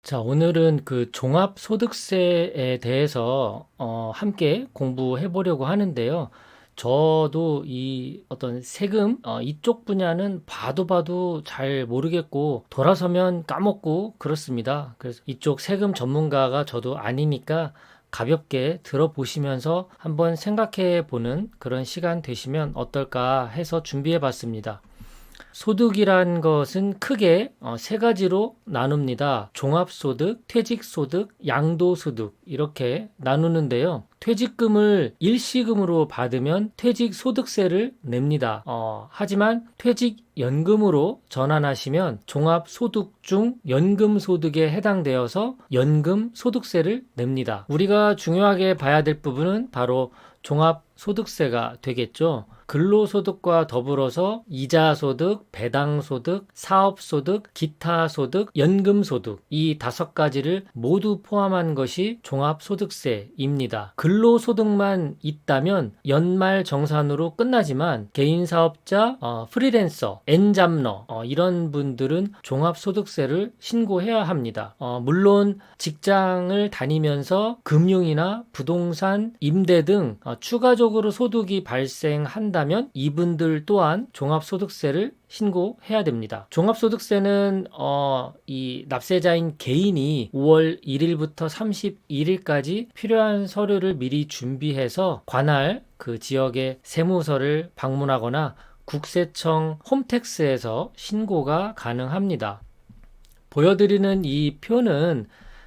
자, 오늘은 그 종합소득세에 대해서 함께 공부해 보려고 하는데요. 저도 이 어떤 세금 이쪽 분야는 봐도 잘 모르겠고 돌아서면 까먹고 그렇습니다. 그래서 이쪽 세금 전문가가 저도 아니니까 가볍게 들어보시면서 한번 생각해 보는 그런 시간 되시면 어떨까 해서 준비해 봤습니다. 소득이란 것은 크게 세 가지로 나눕니다. 종합소득, 퇴직소득, 양도소득 이렇게 나누는데요. 퇴직금을 일시금으로 받으면 퇴직소득세를 냅니다. 하지만 퇴직연금으로 전환하시면 종합소득 중 연금소득에 해당되어서 연금소득세를 냅니다. 우리가 중요하게 봐야 될 부분은 바로 종합소득세가 되겠죠. 근로소득과 더불어서 이자소득, 배당소득, 사업소득, 기타소득, 연금소득 이 5가지를 모두 포함한 것이 종합소득세입니다. 근로소득만 있다면 연말 정산으로 끝나지만 개인사업자, 프리랜서, 엔잡러 이런 분들은 종합소득세를 신고해야 합니다. 물론 직장을 다니면서 금융이나 부동산, 임대 등 추가적으로 소득이 발생한다면 이분들 또한 종합소득세를 신고해야 됩니다. 종합소득세는 이 납세자인 개인이 5월 1일부터 31일까지 필요한 서류를 미리 준비해서 관할 그 지역의 세무서를 방문하거나 국세청 홈택스에서 신고가 가능합니다. 보여드리는 이 표는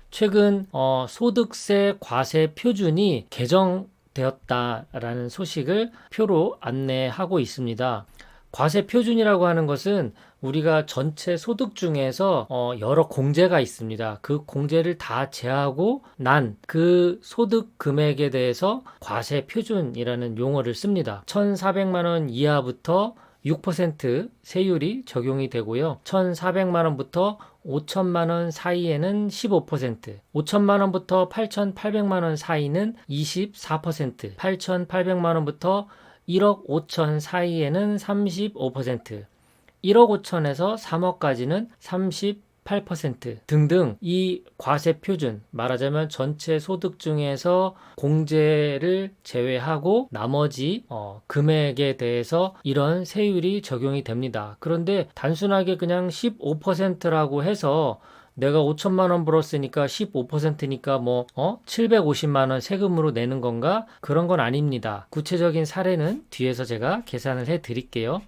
최근 소득세 과세 표준이 개정되었다라는 소식을 표로 안내하고 있습니다. 과세 표준이라고 하는 것은 우리가 전체 소득 중에서 여러 공제가 있습니다. 그 공제를 다 제하고 난 그 소득 금액에 대해서 과세 표준이라는 용어를 씁니다. 1,400만 원 이하부터 6% 세율이 적용이 되고요. 1,400만 원부터 5천만 원 사이에는 15%, 5천만 원부터 8,800만 원 사이는 24%, 8,800만 원부터 1억 5천 사이에는 35%, 1억 5천에서 3억까지는 38% 등등 이 과세 표준, 말하자면 전체 소득 중에서 공제를 제외하고 나머지 금액에 대해서 이런 세율이 적용이 됩니다. 그런데 단순하게 그냥 15%라고 해서 내가 5천만 원 벌었으니까 15%니까 750만 원 세금으로 내는 건가? 그런 건 아닙니다. 구체적인 사례는 뒤에서 제가 계산을 해 드릴게요.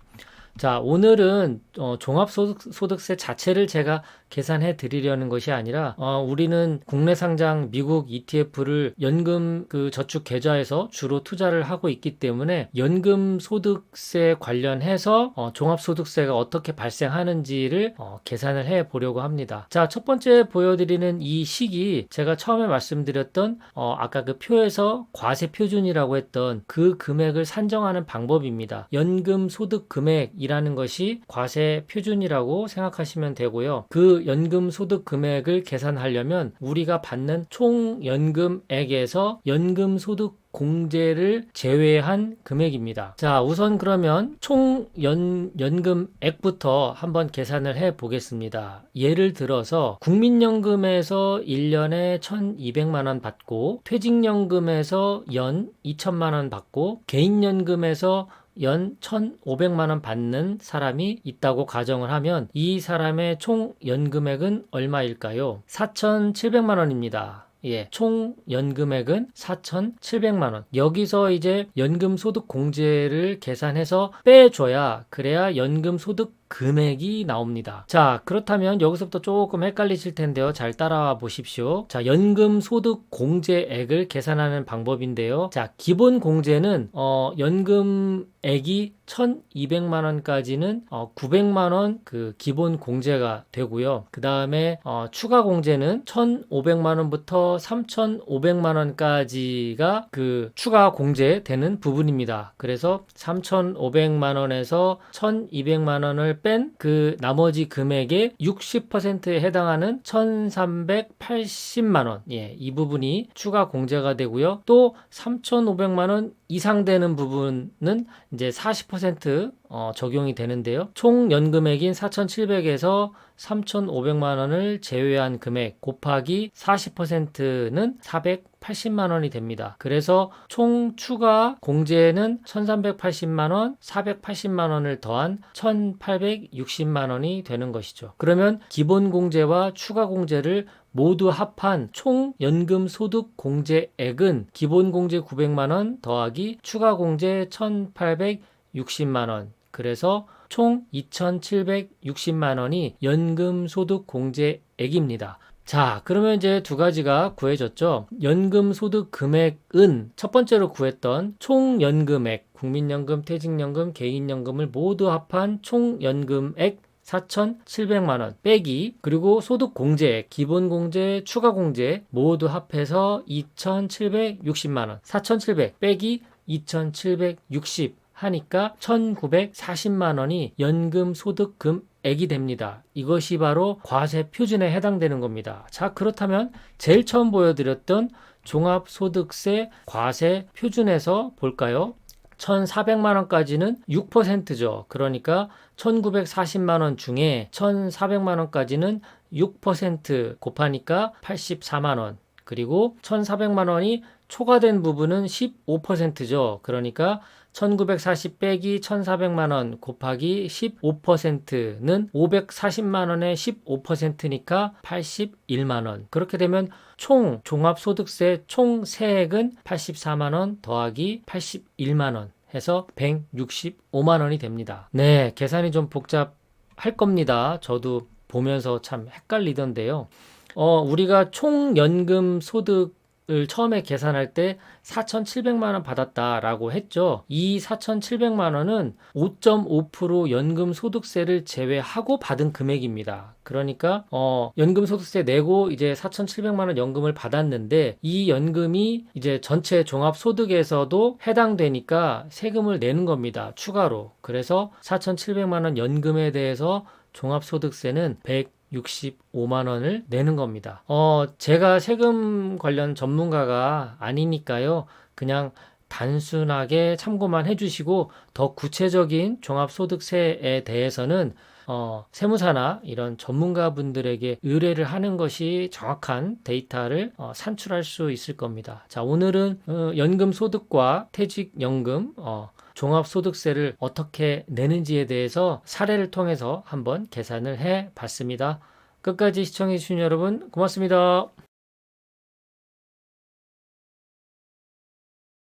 자, 오늘은 종합소득세 자체를 제가 계산해 드리려는 것이 아니라 우리는 국내 상장 미국 ETF를 연금 그 저축 계좌에서 주로 투자를 하고 있기 때문에 연금 소득세 관련해서 종합소득세가 어떻게 발생하는지를 계산을 해 보려고 합니다. 자, 첫 번째 보여드리는 이 식이 제가 처음에 말씀드렸던 아까 그 표에서 과세 표준이라고 했던 그 금액을 산정하는 방법입니다. 연금 소득 금액이라는 것이 과세 표준이라고 생각하시면 되고요. 그 연금 소득 금액을 계산하려면 우리가 받는 총 연금액에서 연금 소득 공제를 제외한 금액입니다. 자, 우선 그러면 총 연금액부터 한번 계산을 해 보겠습니다. 예를 들어서 국민연금에서 1년에 1,200만 원 받고 퇴직연금에서 연 2천만 원 받고 개인연금에서 연 1,500만 원 받는 사람이 있다고 가정을 하면 이 사람의 총 연금액은 얼마일까요? 4,700만 원입니다. 예, 총 연금액은 4,700만 원. 여기서 이제 연금소득 공제를 계산해서 빼줘야 그래야 연금소득 금액이 나옵니다. 자, 그렇다면 여기서부터 조금 헷갈리실 텐데요. 잘 따라와 보십시오. 자, 연금소득 공제액을 계산하는 방법인데요. 자, 기본 공제는 연금액이 1,200만 원까지는 900만 원 그 기본 공제가 되고요. 그 다음에 추가 공제는 1,500만 원부터 3,500만 원까지가 그 추가 공제되는 부분입니다. 그래서 3,500만 원에서 1,200만 원을 뺀 그 나머지 금액의 60%에 해당하는 1,380만 원. 예, 이 부분이 추가 공제가 되고요. 또 3,500만 원 이상 되는 부분은 이제 40% 40% 적용이 되는데요. 총 연금액인 4,700에서 3,500만 원을 제외한 금액 곱하기 40%는 480만 원이 됩니다. 그래서 총 추가 공제는 1,380만 원, 480만 원을 더한 1,860만 원이 되는 것이죠. 그러면 기본 공제와 추가 공제를 모두 합한 총 연금 소득 공제액은 기본 공제 900만 원 더하기 추가 공제 1,860만 원. 그래서 총 2,760만 원이 연금 소득 공제액입니다. 자, 그러면 이제 두 가지가 구해졌죠. 연금 소득 금액은 첫 번째로 구했던 총 연금액, 국민연금, 퇴직연금, 개인연금을 모두 합한 총 연금액 4,700만 원 빼기 그리고 소득 공제액, 기본 공제, 추가 공제 모두 합해서 2,760만 원. 4,700 빼기 2,760 하니까 1,940만 원이 연금 소득 금액이 됩니다. 이것이 바로 과세 표준에 해당되는 겁니다. 자, 그렇다면 제일 처음 보여드렸던 종합소득세 과세 표준에서 볼까요? 1,400만 원까지는 6%죠. 그러니까 1,940만 원 중에 1,400만 원까지는 6% 곱하니까 84만 원. 그리고 1,400만 원이 초과된 부분은 15%죠. 그러니까 1,940 빼기 1,400만 원 곱하기 15%는 540만 원의 15%니까 81만 원. 그렇게 되면 총 종합소득세 총 세액은 84만 원 더하기 81만 원 해서 165만 원이 됩니다. 네, 계산이 좀 복잡할 겁니다. 저도 보면서 참 헷갈리던데요. 우리가 총 연금 소득을 처음에 계산할 때 4,700만 원 받았다라고 했죠. 이 4,700만 원은 5.5% 연금 소득세를 제외하고 받은 금액입니다. 그러니까 연금 소득세 내고 이제 4,700만 원 연금을 받았는데 이 연금이 이제 전체 종합 소득에서도 해당되니까 세금을 내는 겁니다. 추가로. 그래서 4,700만 원 연금에 대해서 종합 소득세는 165만 원을 내는 겁니다. 제가 세금 관련 전문가가 아니니까요. 그냥 단순하게 참고만 해주시고 더 구체적인 종합소득세에 대해서는 세무사나 이런 전문가분들에게 의뢰를 하는 것이 정확한 데이터를 산출할 수 있을 겁니다. 자, 오늘은 연금소득과 퇴직연금 종합소득세를 어떻게 내는지에 대해서 사례를 통해서 한번 계산을 해 봤습니다. 끝까지 시청해 주신 여러분 고맙습니다.